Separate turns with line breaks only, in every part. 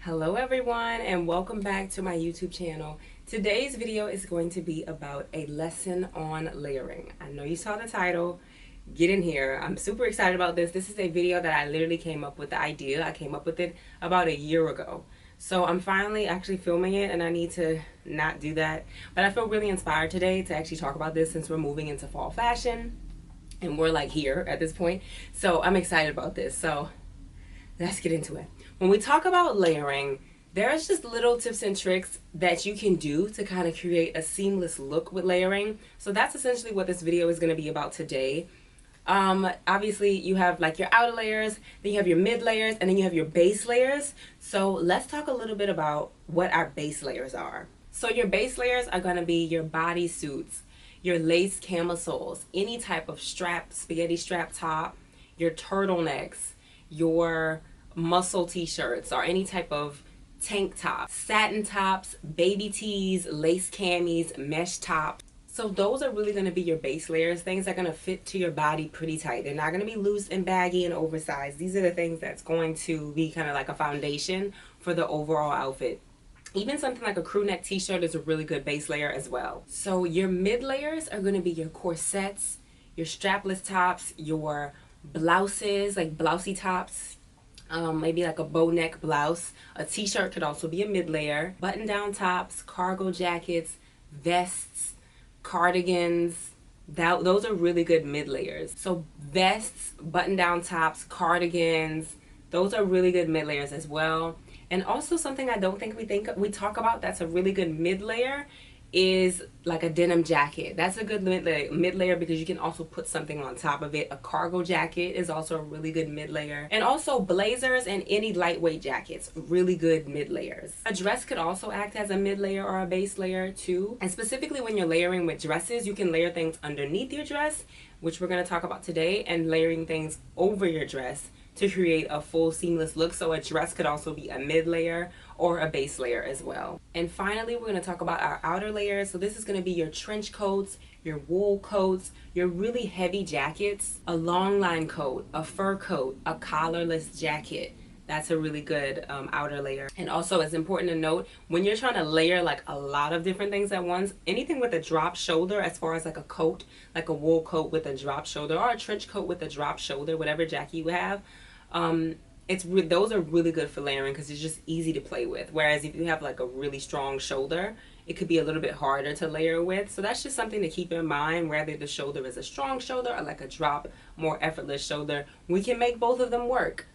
Hello everyone and welcome back to my YouTube channel. Today's video is going to be about a lesson on layering. I know you saw the title. Get in here. I'm super excited about this. This is a video that I literally came up with the idea. I came up with it about a year ago. So I'm finally actually filming it, and I need to not do that. But I feel really inspired today to actually talk about this since we're moving into fall fashion and we're like here at this point. So I'm excited about this. So let's get into it. When we talk about layering, there's just little tips and tricks that you can do to kind of create a seamless look with layering. So that's essentially what this video is going to be about today. Obviously you have like your outer layers, then you have your mid layers, and then you have your base layers. So let's talk a little bit about what our base layers are. So your base layers are going to be your bodysuits, your lace camisoles, any type of strap, spaghetti strap top, your turtlenecks, your muscle t-shirts, or any type of tank top, satin tops, baby tees, lace camis, mesh tops. So those are really going to be your base layers, things that are going to fit to your body pretty tight. They're not going to be loose and baggy and oversized. These are the things that's going to be kind of like a foundation for the overall outfit. Even something like a crew neck t-shirt is a really good base layer as well. So your mid layers are going to be your corsets, your strapless tops, your blouses, like blousey tops, maybe like a bow neck blouse. A t-shirt could also be a mid layer. Button down tops, cargo jackets, vests, cardigans. Those are really good mid layers. So vests, button down tops, cardigans, those are really good mid layers as well. And also something I don't think we talk about that's a really good mid layer is like a denim jacket. That's a good mid layer because you can also put something on top of it. A cargo jacket is also a really good mid layer. And also blazers and any lightweight jackets, really good mid layers. A dress could also act as a mid layer or a base layer too. And specifically when you're layering with dresses, you can layer things underneath your dress, which we're going to talk about today, and layering things over your dress to create a full seamless look. So a dress could also be a mid layer or a base layer as well. And finally, we're going to talk about our outer layers. So this is going to be your trench coats, your wool coats, your really heavy jackets, a long line coat, a fur coat, a collarless jacket. That's a really good outer layer. And also it's important to note when you're trying to layer like a lot of different things at once, anything with a drop shoulder, as far as like a coat, like a wool coat with a drop shoulder or a trench coat with a drop shoulder, whatever jacket you have, those are really good for layering because it's just easy to play with. Whereas if you have like a really strong shoulder, it could be a little bit harder to layer with. So that's just something to keep in mind, whether the shoulder is a strong shoulder or like a drop, more effortless shoulder. We can make both of them work,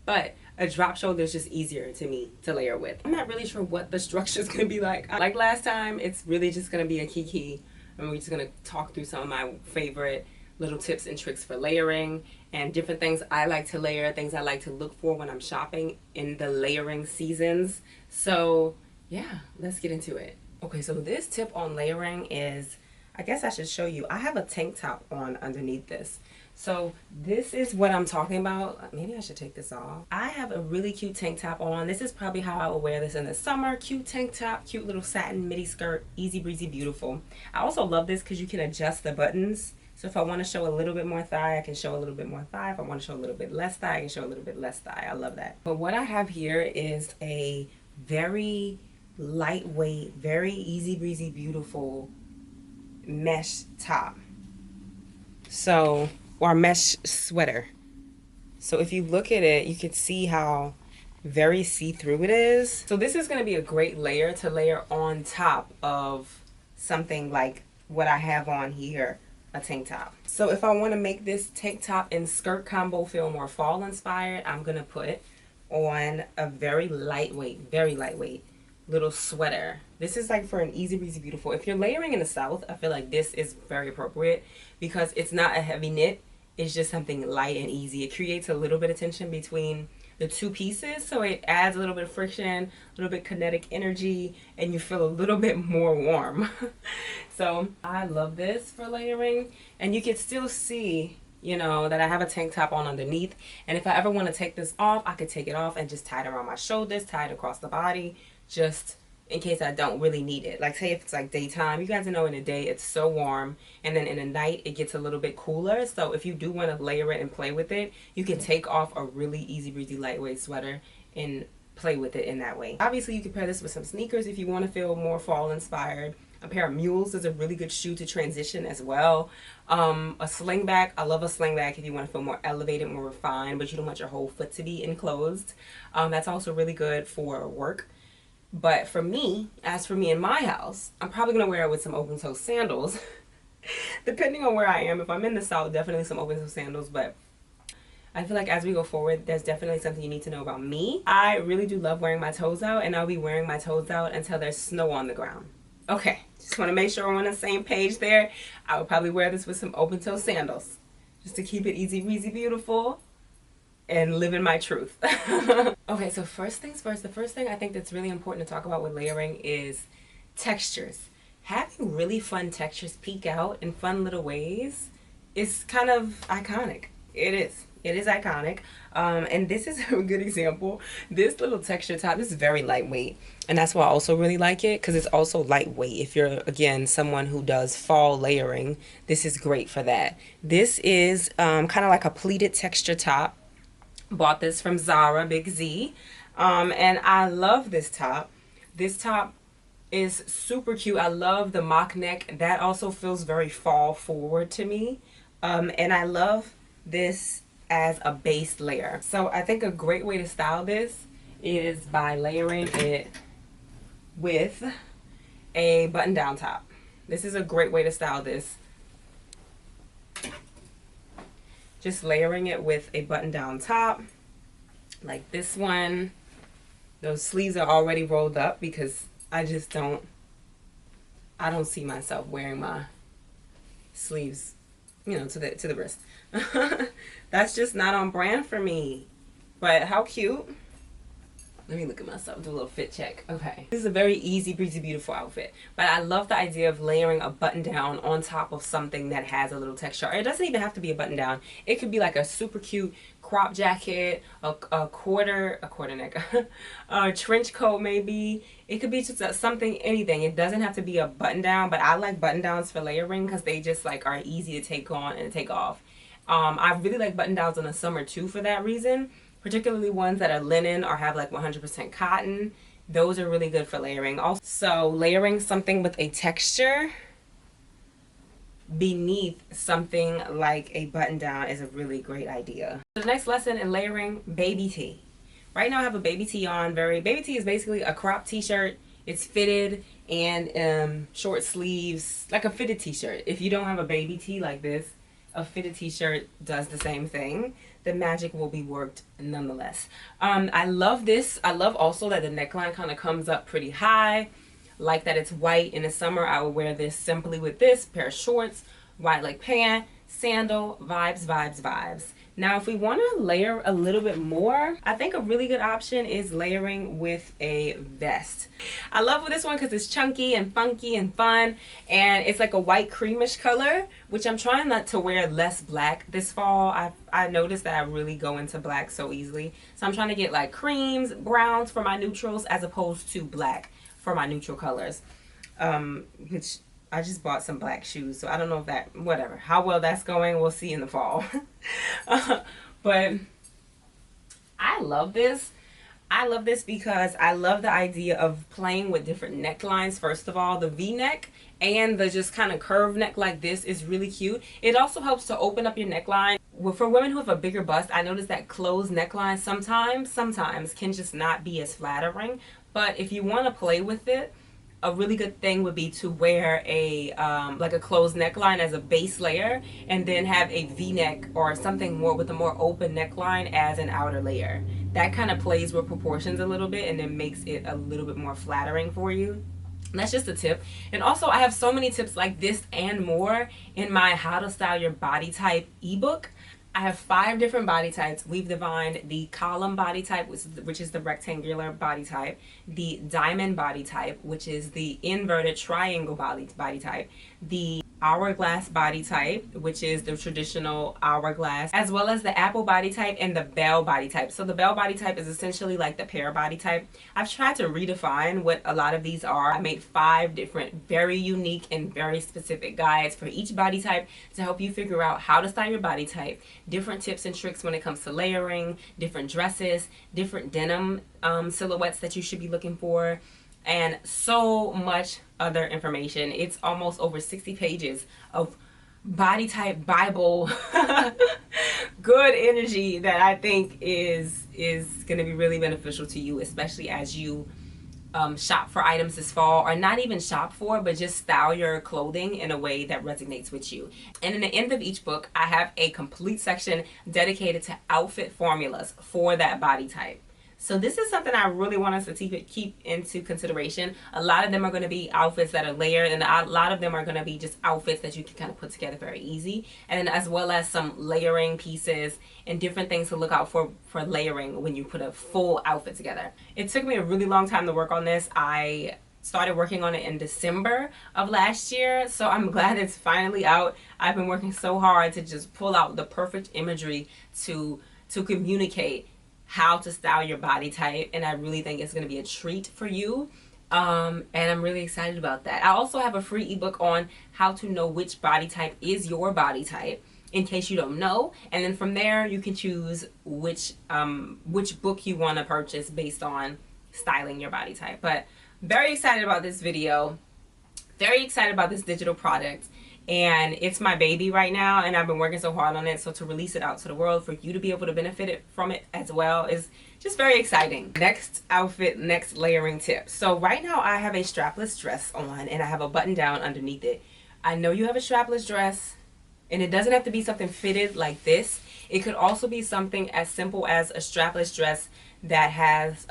but a drop shoulder is just easier to me to layer with. I'm not really sure what the structure is going to be like. Like last time, it's really just going to be a kiki, and we're just going to talk through some of my favorite little tips and tricks for layering and different things I like to layer, things I like to look for when I'm shopping in the layering seasons. So yeah, let's get into it. Okay, so this tip on layering is, I guess I should show you. I have a tank top on underneath this. So this is what I'm talking about. Maybe I should take this off. I have a really cute tank top on. This is probably how I would wear this in the summer. Cute tank top, cute little satin midi skirt, easy breezy, beautiful. I also love this because you can adjust the buttons. So if I want to show a little bit more thigh, I can show a little bit more thigh. If I want to show a little bit less thigh, I can show a little bit less thigh. I love that. But what I have here is a very lightweight, very easy breezy, beautiful mesh top. So, or mesh sweater. So if you look at it, you can see how very see-through it is. So this is going to be a great layer to layer on top of something like what I have on here, a tank top. So if I want to make this tank top and skirt combo feel more fall inspired, I'm going to put on a very lightweight little sweater. This is like for an easy breezy beautiful. If you're layering in the South, I feel like this is very appropriate because it's not a heavy knit. It's just something light and easy. It creates a little bit of tension between the two pieces, so it adds a little bit of friction, a little bit kinetic energy, and you feel a little bit more warm. So I love this for layering, and you can still see, you know, that I have a tank top on underneath. And if I ever want to take this off, I could take it off and just tie it around my shoulders, tie it across the body, just in case I don't really need it. Like say if it's like daytime, you guys know in the day it's so warm, and then in the night it gets a little bit cooler. So if you do want to layer it and play with it, you can take off a really easy breezy lightweight sweater and play with it in that way. Obviously, you can pair this with some sneakers if you want to feel more fall inspired. A pair of mules is a really good shoe to transition as well. A slingback, I love a slingback if you want to feel more elevated, more refined, but you don't want your whole foot to be enclosed. That's also really good for work. But for me, as for me in my house, I'm probably going to wear it with some open-toe sandals. Depending on where I am. If I'm in the South, definitely some open-toe sandals, but I feel like as we go forward, there's definitely something you need to know about me. I really do love wearing my toes out, and I'll be wearing my toes out until there's snow on the ground. Okay, just want to make sure we're on the same page there. I would probably wear this with some open-toe sandals, just to keep it easy, breezy, beautiful, and living my truth. Okay, so first things first, the first thing I think that's really important to talk about with layering is textures. Having really fun textures peek out in fun little ways is kind of iconic. It is. It is iconic. And this is a good example. This little texture top, this is very lightweight. And that's why I also really like it, because it's also lightweight. If you're, again, someone who does fall layering, this is great for that. This is kind of like a pleated texture top. Bought this from Zara, Big Z. And I love this top. This top is super cute. I love the mock neck. That also feels very fall forward to me. And I love this as a base layer. So I think a great way to style this is by layering it with a button down top. This is a great way to style this. Just layering it with a button down top like this one. Those sleeves are already rolled up because I don't see myself wearing my sleeves, you know, to the wrist. That's just not on brand for me. But how cute. Let me look at myself, do a little fit check. Okay. This is a very easy, breezy, beautiful outfit. But I love the idea of layering a button down on top of something that has a little texture. Or it doesn't even have to be a button down. It could be like a super cute crop jacket, a quarter neck, a trench coat maybe. It could be just something, anything. It doesn't have to be a button down, but I like button downs for layering because they just like are easy to take on and take off. I really like button downs in the summer too for that reason. Particularly ones that are linen or have like 100% cotton. Those are really good for layering. Also, layering something with a texture beneath something like a button down is a really great idea. The next lesson in layering, baby tee. Right now I have a baby tee on. Baby tee is basically a crop t-shirt. It's fitted and short sleeves, like a fitted t-shirt. If you don't have a baby tee like this, a fitted t-shirt does the same thing. The magic will be worked nonetheless. I love this. I love also that the neckline kind of comes up pretty high. Like that it's white. In the summer I would wear this simply with this pair of shorts, wide leg pant, sandal, vibes, vibes, vibes. Now if we want to layer a little bit more, I think a really good option is layering with a vest. I love this one because it's chunky and funky and fun, and it's like a white creamish color, which I'm trying not to wear less black this fall. I noticed that I really go into black so easily, so I'm trying to get like creams, browns for my neutrals as opposed to black for my neutral colors, which I just bought some black shoes, so I don't know if that, whatever, how well that's going, we'll see in the fall. But I love this. I love this because I love the idea of playing with different necklines. First of all, the V-neck and the just kind of curved neck like this is really cute. It also helps to open up your neckline. Well, for women who have a bigger bust, I notice that closed neckline sometimes can just not be as flattering. But if you want to play with it, a really good thing would be to wear a like a closed neckline as a base layer, and then have a V-neck or something more with a more open neckline as an outer layer. That kind of plays with proportions a little bit and then makes it a little bit more flattering for you. And that's just a tip. And also I have so many tips like this and more in my How to Style Your Body Type ebook. I have 5 different body types. We've defined the column body type, which is the rectangular body type, the diamond body type, which is the inverted triangle body type, the hourglass body type, which is the traditional hourglass, as well as the apple body type and the bell body type. So the bell body type is essentially like the pear body type. I've tried to redefine what a lot of these are. I made 5 different very unique and very specific guides for each body type to help you figure out how to style your body type, different tips and tricks when it comes to layering, different dresses, different denim silhouettes that you should be looking for, and so much other information. It's almost over 60 pages of body type Bible good energy that I think is going to be really beneficial to you, especially as you shop for items this fall, or not even shop for, but just style your clothing in a way that resonates with you. And in the end of each book, I have a complete section dedicated to outfit formulas for that body type. So this is something I really want us to keep into consideration. A lot of them are going to be outfits that are layered, and a lot of them are going to be just outfits that you can kind of put together very easy. And then as well as some layering pieces and different things to look out for layering when you put a full outfit together. It took me a really long time to work on this. I started working on it in December of last year, so I'm glad it's finally out. I've been working so hard to just pull out the perfect imagery to communicate how to style your body type, and I really think it's going to be a treat for you, and I'm really excited about that. I also have a free ebook on how to know which body type is your body type, in case you don't know, and then from there you can choose which book you want to purchase based on styling your body type. But very excited about this video, very excited about this digital product. And it's my baby right now, and I've been working so hard on it. So to release it out to the world for you to be able to benefit from it as well is just very exciting. Next outfit, next layering tip. So right now I have a strapless dress on, and I have a button down underneath it. I know you have a strapless dress, and it doesn't have to be something fitted like this. It could also be something as simple as a strapless dress that has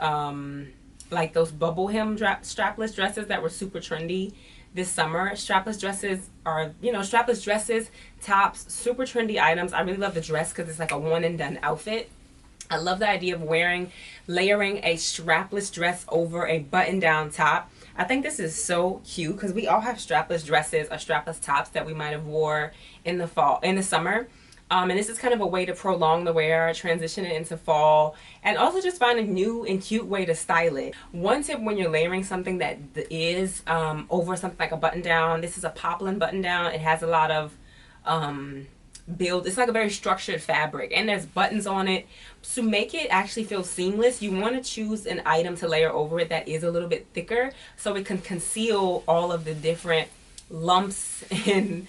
like those bubble hem strapless dresses that were super trendy this summer. Strapless dresses are, you know, strapless dresses, tops, super trendy items. I really love the dress because it's like a one and done outfit. I love the idea of layering a strapless dress over a button down top. I think this is so cute because we all have strapless dresses or strapless tops that we might have wore in the summer. And this is kind of a way to prolong the wear, transition it into fall, and also just find a new and cute way to style it. One tip when you're layering something that is over something like a button down, this is a poplin button down. It has a lot of it's like a very structured fabric, and there's buttons on it. To make it actually feel seamless, you want to choose an item to layer over it that is a little bit thicker, so it can conceal all of the different lumps and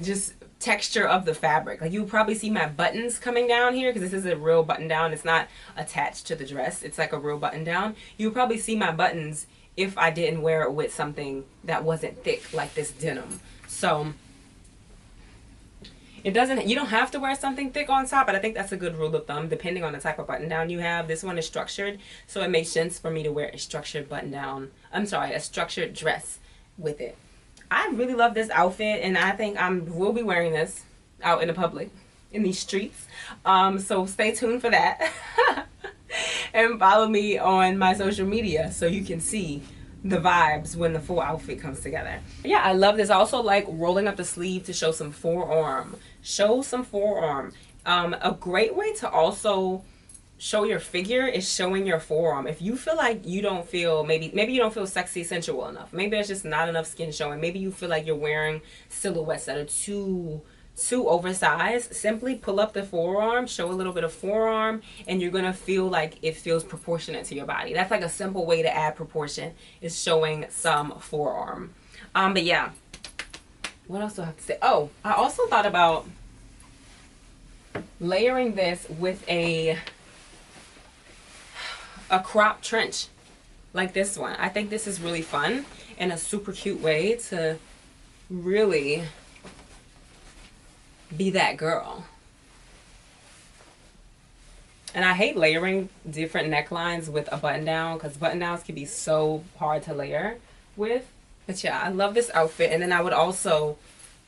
just texture of the fabric. Like, you'll probably see my buttons coming down here because this is a real button down. It's not attached to the dress. It's like a real button down. You'll probably see my buttons if I didn't wear it with something that wasn't thick like this denim. So you don't have to wear something thick on top, but I think that's a good rule of thumb depending on the type of button down you have. This one is structured, so it makes sense for me to wear a structured button down. A structured dress with it. I really love this outfit, and I think will be wearing this out in the public, in these streets. So stay tuned for that. And follow me on my social media so you can see the vibes when the full outfit comes together. Yeah, I love this. I also like rolling up the sleeve to show some forearm. A great way to also show your figure is showing your forearm. If you feel like you don't feel, maybe you don't feel sexy sensual enough, maybe there's just not enough skin showing, maybe you feel like you're wearing silhouettes that are too oversized, simply pull up the forearm, show a little bit of forearm, and you're gonna feel like it feels proportionate to your body. That's like a simple way to add proportion, is showing some forearm. But yeah, what else do I have to say? Oh, I also thought about layering this with a crop trench like this one. I think this is really fun and a super cute way to really be that girl. And I hate layering different necklines with a button down because button downs can be so hard to layer with. But yeah, I love this outfit. And then I would also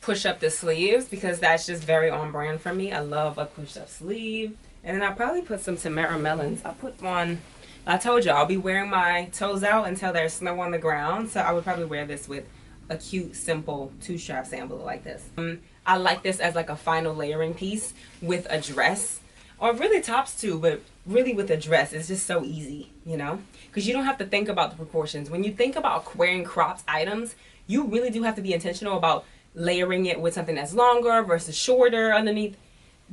push up the sleeves because that's just very on brand for me. I love a push up sleeve. And then I'll probably put some Tamara melons. I told you I'll be wearing my toes out until there's snow on the ground, so I would probably wear this with a cute, simple 2-strap sample like this. I like this as like a final layering piece with a dress, or really tops too, but really with a dress. It's just so easy, you know, because you don't have to think about the proportions. When you think about wearing cropped items, you really do have to be intentional about layering it with something that's longer versus shorter underneath.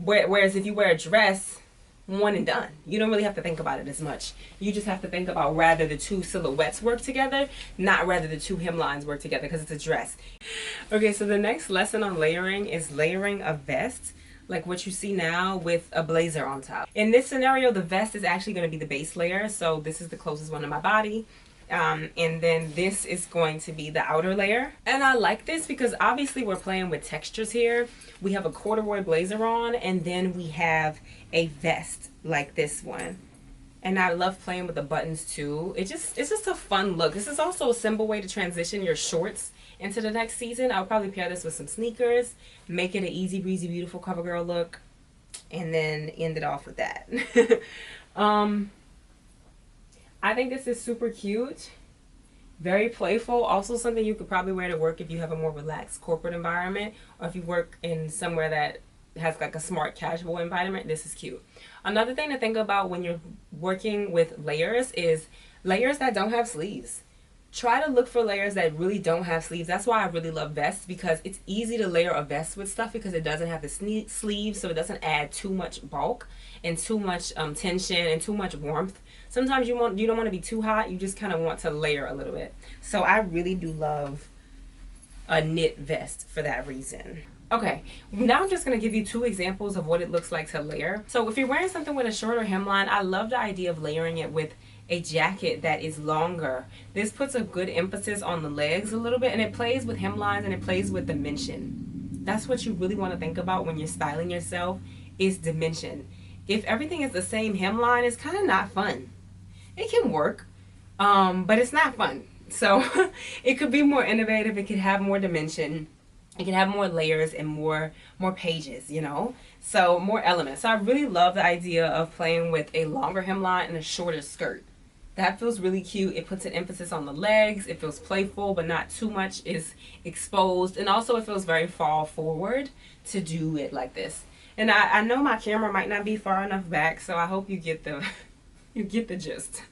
Whereas if you wear a dress, one and done. You don't really have to think about it as much. You just have to think about rather the two silhouettes work together, not rather the two hemlines work together, because it's a dress. Okay, so the next lesson on layering is layering a vest, like what you see now with a blazer on top. In this scenario, the vest is actually going to be the base layer, so this is the closest one to my body. And then this is going to be the outer layer. And I like this because obviously we're playing with textures here. We have a corduroy blazer on, and then we have a vest like this one. And I love playing with the buttons too. It's just a fun look. This is also a simple way to transition your shorts into the next season. I'll probably pair this with some sneakers, make it an easy breezy beautiful cover girl look, and then end it off with that. I think this is super cute, very playful. Also something you could probably wear to work if you have a more relaxed corporate environment, or if you work in somewhere that has like a smart casual environment. This is cute. Another thing to think about when you're working with layers is layers that don't have sleeves. Try to look for layers that really don't have sleeves. That's why I really love vests, because it's easy to layer a vest with stuff because it doesn't have the sleeves, so it doesn't add too much bulk and too much tension and too much warmth. Sometimes you don't want to be too hot. You just kind of want to layer a little bit. So I really do love a knit vest for that reason. Okay, now I'm just going to give you 2 examples of what it looks like to layer. So if you're wearing something with a shorter hemline, I love the idea of layering it with a jacket that is longer. This puts a good emphasis on the legs a little bit, and it plays with hemlines and it plays with dimension. That's what you really want to think about when you're styling yourself, is dimension. If everything is the same hemline, it's kind of not fun. It can work, but it's not fun. So it could be more innovative. It could have more dimension. It can have more layers and more pages, you know, so more elements. So I really love the idea of playing with a longer hemline and a shorter skirt. That feels really cute. It puts an emphasis on the legs. It feels playful, but not too much is exposed. And also it feels very fall forward to do it like this. And I know my camera might not be far enough back, so I hope you get the you get the gist.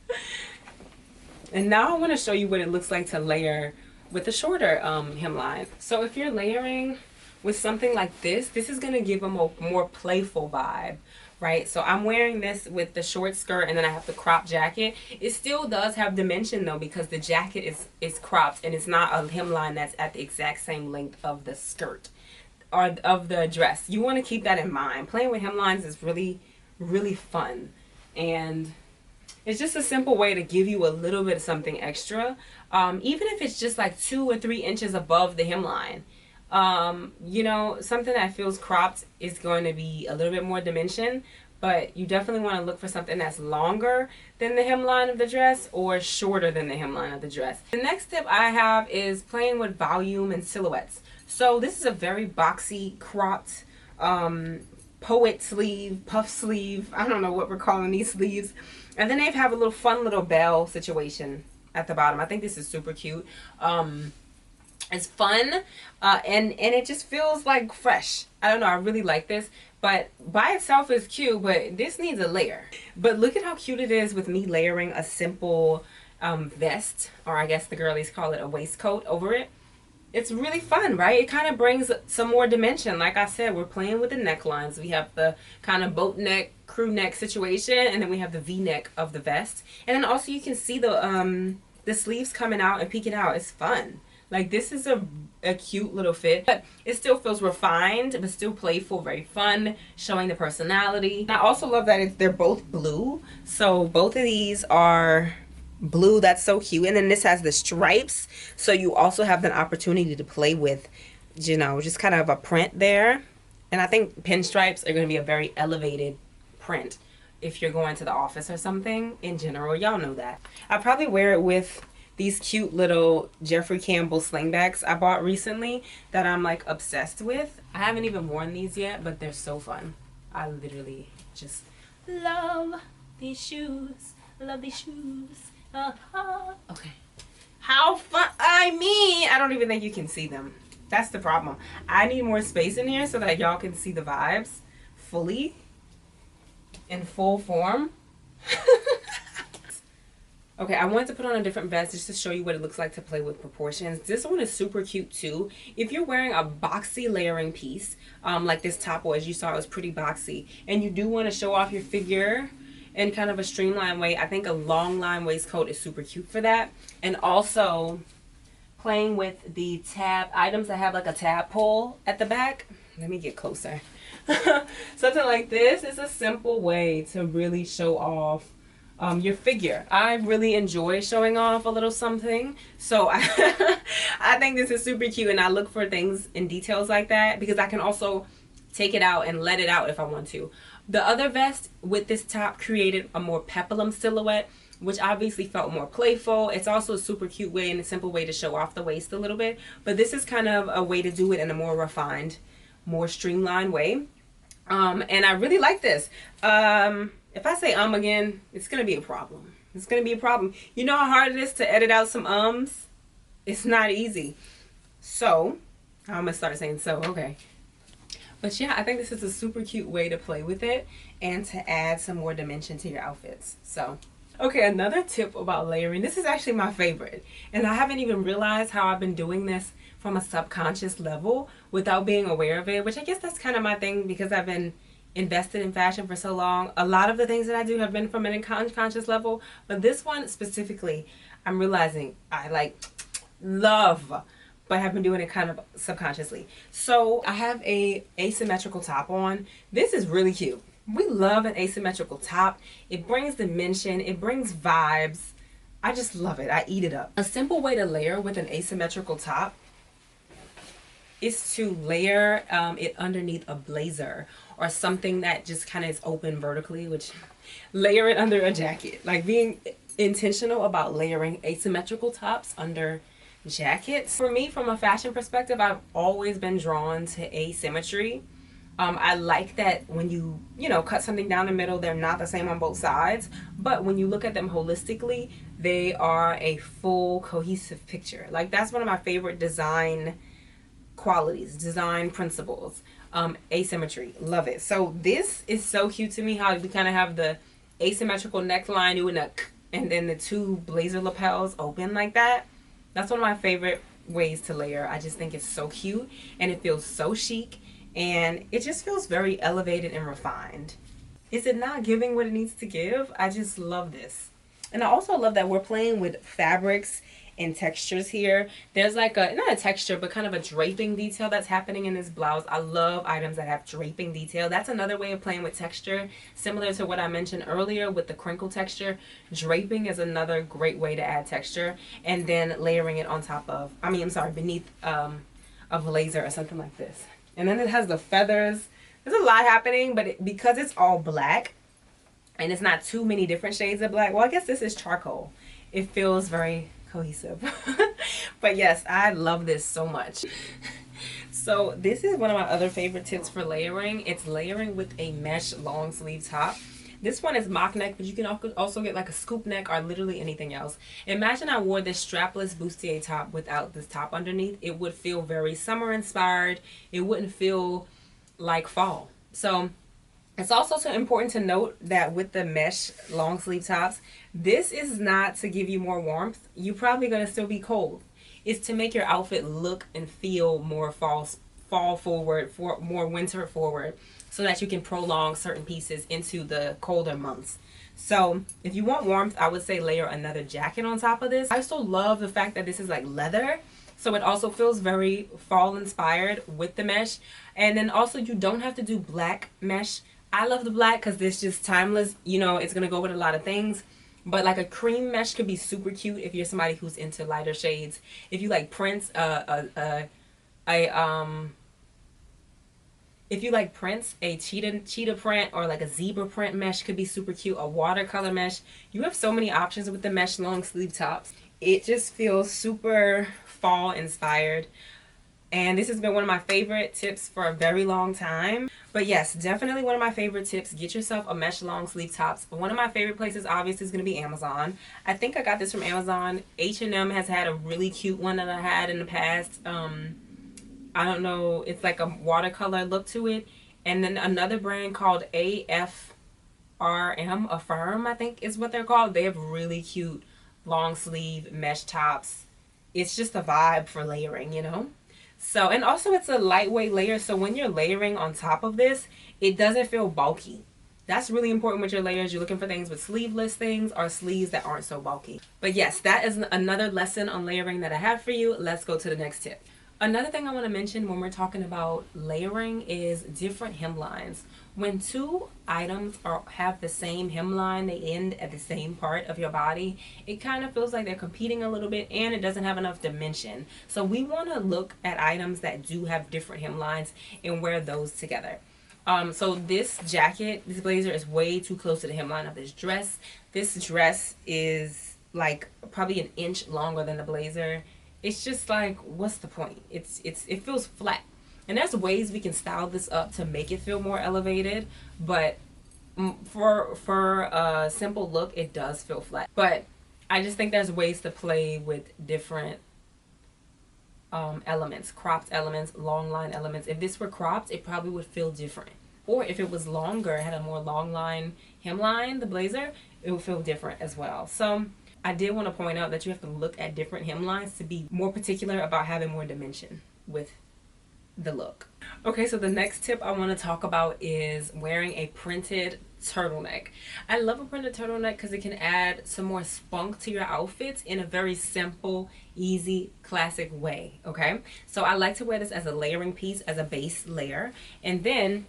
And now I want to show you what it looks like to layer with a shorter hemline. So if you're layering with something like this, this is going to give them a more playful vibe, right? So I'm wearing this with the short skirt, and then I have the crop jacket. It still does have dimension though, because the jacket is cropped, and it's not a hemline that's at the exact same length of the skirt or of the dress. You want to keep that in mind. Playing with hemlines is really, really fun, and it's just a simple way to give you a little bit of something extra, even if it's just like 2 or 3 inches above the hemline. You know, something that feels cropped is going to be a little bit more dimension, but you definitely want to look for something that's longer than the hemline of the dress or shorter than the hemline of the dress. The next tip I have is playing with volume and silhouettes. So this is a very boxy, cropped, poet sleeve, puff sleeve. I don't know what we're calling these sleeves. And then they have a little fun little bell situation at the bottom. I think this is super cute. It's fun, and it just feels like fresh. I don't know, I really like this. But by itself is cute, but this needs a layer. But look at how cute it is with me layering a simple vest, or I guess the girlies call it a waistcoat over it. It's really fun, right? It kind of brings some more dimension. Like I said, we're playing with the necklines. We have the kind of boat neck, crew neck situation, and then we have the V-neck of the vest. And then also you can see the sleeves coming out and peeking out. It's fun. Like, this is a cute little fit, but it still feels refined, but still playful, very fun, showing the personality. And I also love that they're both blue. So both of these are blue. That's so cute. And then this has the stripes, so you also have the opportunity to play with, you know, just kind of a print there. And I think pinstripes are going to be a very elevated print if you're going to the office or something. In general, y'all know that. I probably wear it with these cute little Jeffrey Campbell slingbacks I bought recently that I'm like obsessed with. I haven't even worn these yet, but they're so fun. I literally just love these shoes. Love these shoes. Okay. How fun. I I don't even think you can see them. That's the problem. I need more space in here so that y'all can see the vibes fully, in full form. Okay, I wanted to put on a different vest just to show you what it looks like to play with proportions. This one is super cute too. If you're wearing a boxy layering piece, like this top was, you saw it was pretty boxy, and you do want to show off your figure in kind of a streamlined way, I think a long line waistcoat is super cute for that. And also playing with the tab items that have like a tab pull at the back. Let me get closer. Something like this is a simple way to really show off your figure. I really enjoy showing off a little something, so I think this is super cute, and I look for things in details like that because I can also take it out and let it out if I want to. The other vest with this top created a more peplum silhouette, which obviously felt more playful. It's also a super cute way and a simple way to show off the waist a little bit, but this is kind of a way to do it in a more refined, more streamlined way. And I really like this. If I say again, it's gonna be a problem. It's gonna be a problem. You know how hard it is to edit out some ums? It's not easy. So I'm gonna start saying so, okay. But yeah, I think this is a super cute way to play with it and to add some more dimension to your outfits. So, okay, another tip about layering. This is actually my favorite, and I haven't even realized how I've been doing this from a subconscious level without being aware of it, which I guess that's kind of my thing because I've been invested in fashion for so long. A lot of the things that I do have been from an unconscious level, but this one specifically, I'm realizing I like love, but have been doing it kind of subconsciously. So I have a asymmetrical top on. This is really cute. We love an asymmetrical top. It brings dimension, it brings vibes. I just love it. I eat it up. A simple way to layer with an asymmetrical top is to layer it underneath a blazer or something that just kind of is open vertically, which layer it under a jacket. Like being intentional about layering asymmetrical tops under jackets. For me, from a fashion perspective, I've always been drawn to asymmetry. I like that when you cut something down the middle, they're not the same on both sides, but when you look at them holistically, they are a full cohesive picture. Like that's one of my favorite design qualities, design principles. Asymmetry, love it. So this is so cute to me, how we kind of have the asymmetrical neckline doing a and then the two blazer lapels open like that. That's one of my favorite ways to layer. I just think it's so cute and it feels so chic and it just feels very elevated and refined. Is it not giving what it needs to give? I just love this. And I also love that we're playing with fabrics and textures here. There's like a, not a texture, but kind of a draping detail that's happening in this blouse. I love items that have draping detail. That's another way of playing with texture, similar to what I mentioned earlier with the crinkle texture. Draping is another great way to add texture, and then layering it on top of, beneath a blazer or something like this. And then it has the feathers. There's a lot happening, but because it's all black and it's not too many different shades of black, well, I guess this is charcoal. It feels very cohesive. But yes, I love this so much. So this is one of my other favorite tips for layering. It's layering with a mesh long sleeve top. This one is mock neck, but you can also get like a scoop neck or literally anything else. Imagine I wore this strapless bustier top without this top underneath. It would feel very summer inspired. It wouldn't feel like fall. So it's also so important to note that with the mesh long sleeve tops, this is not to give you more warmth. You're probably going to still be cold. It's to make your outfit look and feel more fall forward, more winter forward, so that you can prolong certain pieces into the colder months. So if you want warmth, I would say layer another jacket on top of this. I also love the fact that this is like leather, so it also feels very fall inspired with the mesh. And then also you don't have to do black mesh. I love the black because it's just timeless. You know, it's gonna go with a lot of things. But like a cream mesh could be super cute if you're somebody who's into lighter shades. If you like prints, if you like prints, a cheetah print or like a zebra print mesh could be super cute. A watercolor mesh. You have so many options with the mesh long sleeve tops. It just feels super fall inspired. And this has been one of my favorite tips for a very long time. But yes, definitely one of my favorite tips. Get yourself a mesh long sleeve tops. One of my favorite places obviously is going to be Amazon. I think I got this from Amazon. H&M has had a really cute one that I had in the past. I don't know, it's like a watercolor look to it. And then another brand called Affirm, I think is what they're called. They have really cute long sleeve mesh tops. It's just a vibe for layering, you know. So, and also it's a lightweight layer, so when you're layering on top of this, it doesn't feel bulky. That's really important with your layers. You're looking for things with sleeveless things or sleeves that aren't so bulky. But yes, that is another lesson on layering that I have for you. Let's go to the next tip. Another thing I want to mention when we're talking about layering is different hemlines. When two items have the same hemline, they end at the same part of your body, it kind of feels like they're competing a little bit and it doesn't have enough dimension. So we want to look at items that do have different hemlines and wear those together. So this jacket, this blazer is way too close to the hemline of this dress. This dress is like probably an inch longer than the blazer. It's just like, what's the point? It feels flat. And there's ways we can style this up to make it feel more elevated, but for a simple look, it does feel flat. But I just think there's ways to play with different elements, cropped elements, long line elements. If this were cropped, it probably would feel different. Or if it was longer, had a more long line hemline, the blazer, it would feel different as well. So I did want to point out that you have to look at different hemlines to be more particular about having more dimension with the look. Okay, so the next tip I want to talk about is wearing a printed turtleneck. I love a printed turtleneck because it can add some more spunk to your outfits in a very simple, easy, classic way. Okay, so I like to wear this as a layering piece, as a base layer, and then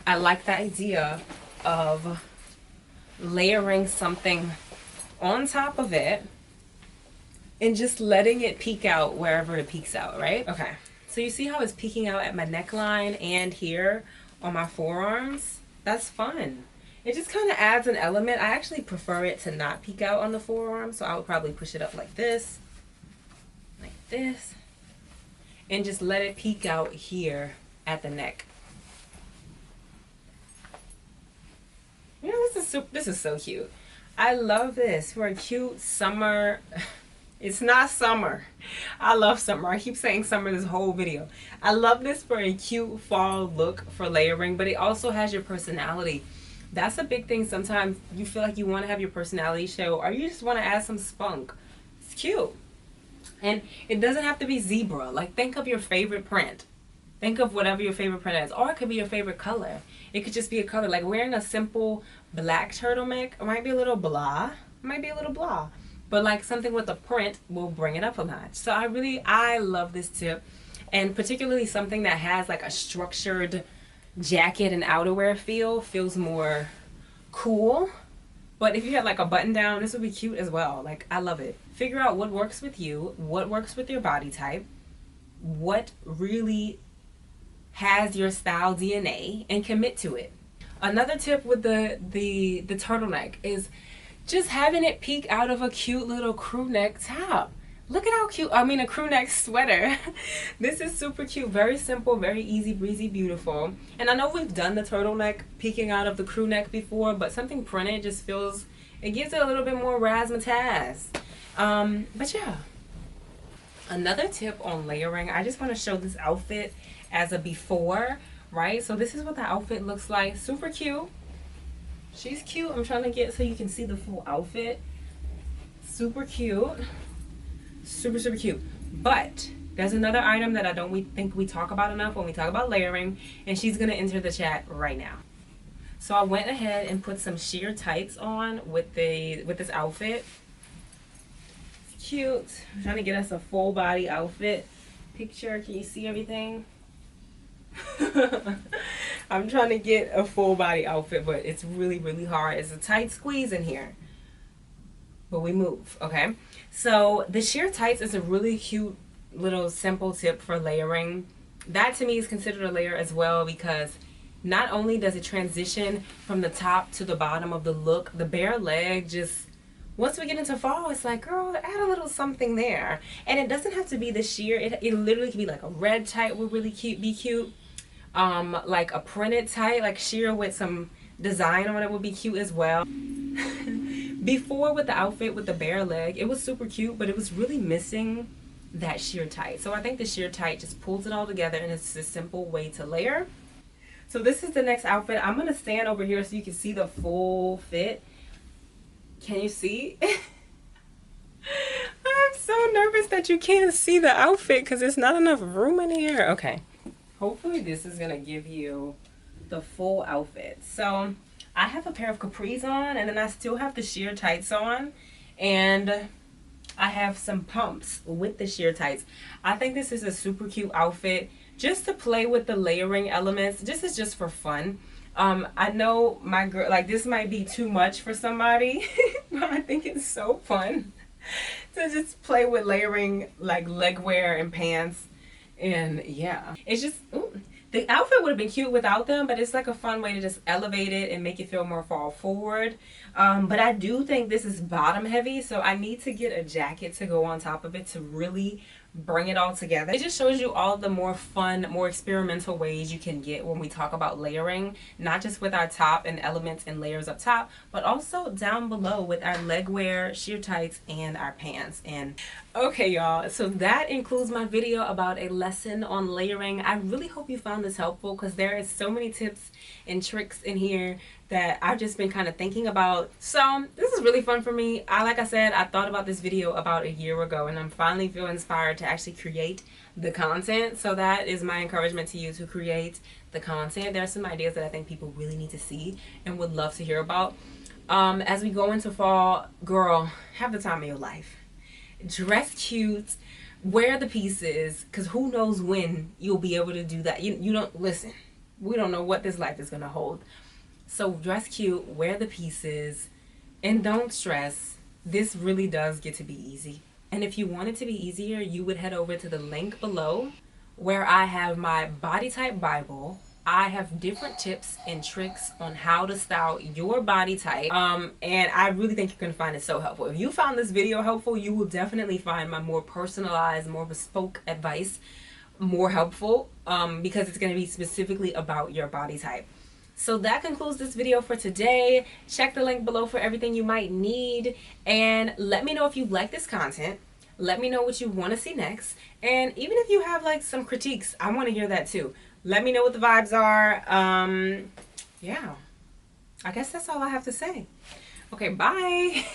I like the idea of layering something on top of it and just letting it peek out wherever it peeks out, right? Okay, so you see how it's peeking out at my neckline and here on my forearms? That's fun. It just kind of adds an element. I actually prefer it to not peek out on the forearm, so I would probably push it up like this, and just let it peek out here at the neck. You know, this is so cute. I love this for a cute summer. It's not summer. I love summer. I keep saying summer this whole video. I love this for a cute fall look for layering, but it also has your personality. That's a big thing. Sometimes you feel like you want to have your personality show, or you just want to add some spunk. It's cute. And it doesn't have to be zebra. Like, think of your favorite print. Think of whatever your favorite print is. Or it could be your favorite color. It could just be a color. Like wearing a simple black turtleneck, it might be a little blah. But like something with a print will bring it up a notch. So I love this tip. And particularly something that has like a structured jacket and outerwear feels more cool. But if you had like a button down, this would be cute as well. Like, I love it. Figure out what works with you, what works with your body type, what really has your style DNA, and commit to it. Another tip with the turtleneck is just having it peek out of a cute little crew neck top. Look at how cute, a crew neck sweater. This is super cute, very simple, very easy breezy, beautiful. And I know we've done the turtleneck peeking out of the crew neck before, but something printed just feels, it gives it a little bit more razzmatazz. But yeah. Another tip on layering, I just want to show this outfit as a before, right? So this is what the outfit looks like. Super cute. She's cute. I'm trying to get so you can see the full outfit. Super cute. Super, super cute. But there's another item that I don't think we talk about enough when we talk about layering, and she's going to enter the chat right now. So I went ahead and put some sheer tights on with this outfit. Cute. I'm trying to get us a full body outfit. Picture, can you see everything? I'm trying to get a full body outfit, but it's really, really hard. It's a tight squeeze in here, but we move. Okay, so the sheer tights is a really cute little simple tip for layering. That to me is considered a layer as well, because not only does it transition from the top to the bottom of the look, the bare leg just once we get into fall, it's like, girl, add a little something there. And it doesn't have to be the sheer. It literally can be like a red tight would really be cute. Like a printed tight, like sheer with some design on it would be cute as well. Before with the outfit with the bare leg, it was super cute, but it was really missing that sheer tight. So I think the sheer tight just pulls it all together, and it's a simple way to layer. So this is the next outfit. I'm gonna stand over here so you can see the full fit. Can you see? I'm so nervous that you can't see the outfit because there's not enough room in here. Okay. Hopefully this is gonna give you the full outfit. So I have a pair of capris on, and then I still have the sheer tights on, and I have some pumps with the sheer tights. I think this is a super cute outfit just to play with the layering elements. This is just for fun. I know my girl, like, this might be too much for somebody, but I think it's so fun to just play with layering like legwear and pants. And yeah, it's just, ooh, the outfit would have been cute without them, but it's like a fun way to just elevate it and make it feel more fall forward. But I do think this is bottom heavy, so I need to get a jacket to go on top of it to really bring it all together. It just shows you all the more fun, more experimental ways you can get when we talk about layering, not just with our top and elements and layers up top, but also down below with our legwear, sheer tights, and our pants. And okay, y'all, so that includes my video about a lesson on layering. I really hope you found this helpful, because there is so many tips and tricks in here that I've just been kind of thinking about. So this is really fun for me. Like I said, I thought about this video about a year ago, and I'm finally feeling inspired to actually create the content. So that is my encouragement to you, to create the content. There are some ideas that I think people really need to see and would love to hear about. As we go into fall, girl, have the time of your life. Dress cute, wear the pieces, because who knows when you'll be able to do that. You don't, listen, we don't know what this life is going to hold. So dress cute, wear the pieces, and don't stress. This really does get to be easy. And if you want it to be easier, you would head over to the link below where I have my body type Bible. I have different tips and tricks on how to style your body type. And I really think you're going to find it so helpful. If you found this video helpful, you will definitely find my more personalized, more bespoke advice more helpful, because it's going to be specifically about your body type. So that concludes this video for today. Check the link below for everything you might need, and let me know if you like this content. Let me know what you want to see next, and even if you have like some critiques, I want to hear that too. Let me know what the vibes are. Yeah, I guess that's all I have to say. Okay, bye.